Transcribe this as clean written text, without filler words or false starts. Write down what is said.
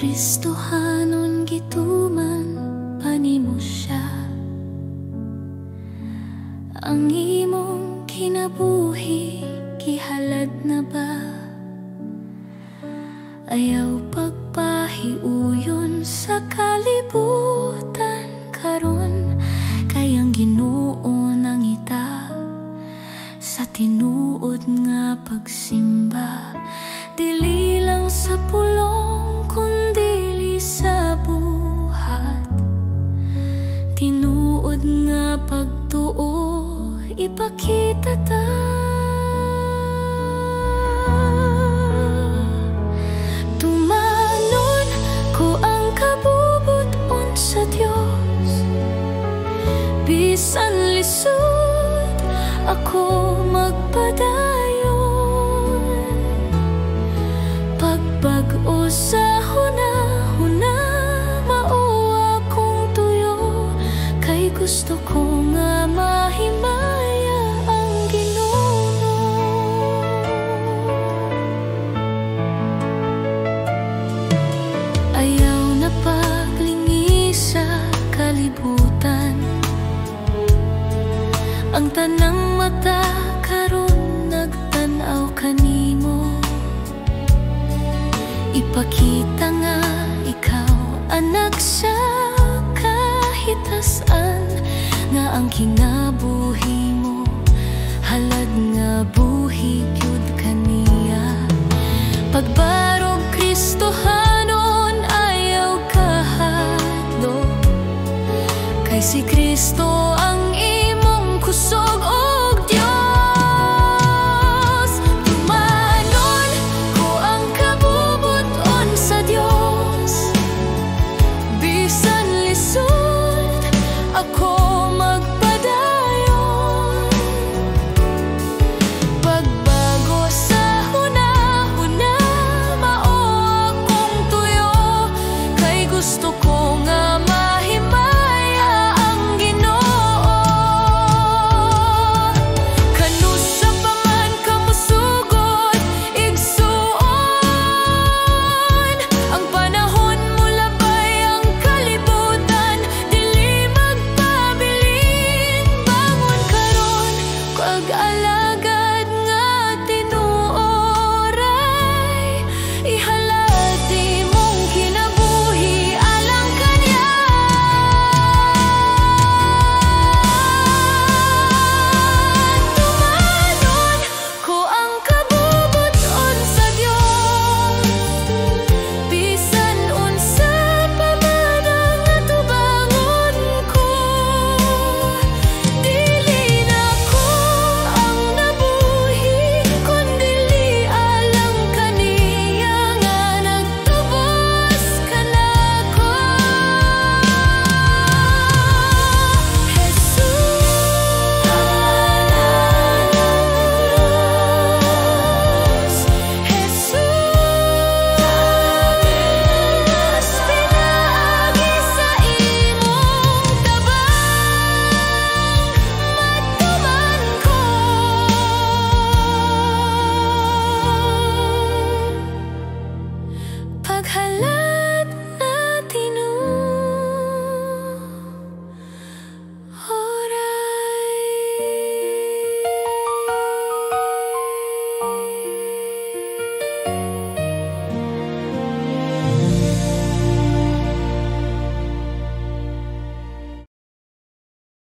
Kristohanon gituman panimo siya. Ang imong kinabuhi gihalad na ba? Ayaw pagpahiuyon sa kalibutan karon, kay ang Ginoo nangita sa tinuod nga pagsimba. Dili lang sa pulong kundi sa buhat, tinuod nga pagtuo ipakita ta. Tumanon ko ang kabubuton sa Dios, bisan lisod ako magpadayon. Pagbag-o sa huna-huna, mao akong tuyo, kay gusto ko nga mahimaya ang Ginoo. Ayaw na paglingi sa kalibutan, ang tanang mata karon nagtanaw kanimo. Ipakita nga ikaw anak sa kahitasan, nga ang kinabuhi mo halad nga buhi gyud kaniya. Pagbarog Kristohanon ayaw kahadlok, kay si Kristo ang imong kusog og Dios. Tumanon ko ang kabubuton sa Dios, bisan lisod ako magpadayon. Pagbago sa huna-huna, mao akong tuyo, kay gusto ko nga mahimaya ang Ginoo. Kanusa pa man ka musugod, igsuon ang panahon mo labay ang kalibutan. Dili magpabilin, bangon karon, pag-alagad nga tinuoray. Ihalad imong kinabuhi alang kaniya. Tumanon ko ang kabubuton sa Dios, bisan unsa pa man ang atubangon ko. Dili na ko ang nabuhi, kundi alang kaniya nga nagtubos kanako. Jesus, pinagi sa imong tabang, matuman ko. Paghalad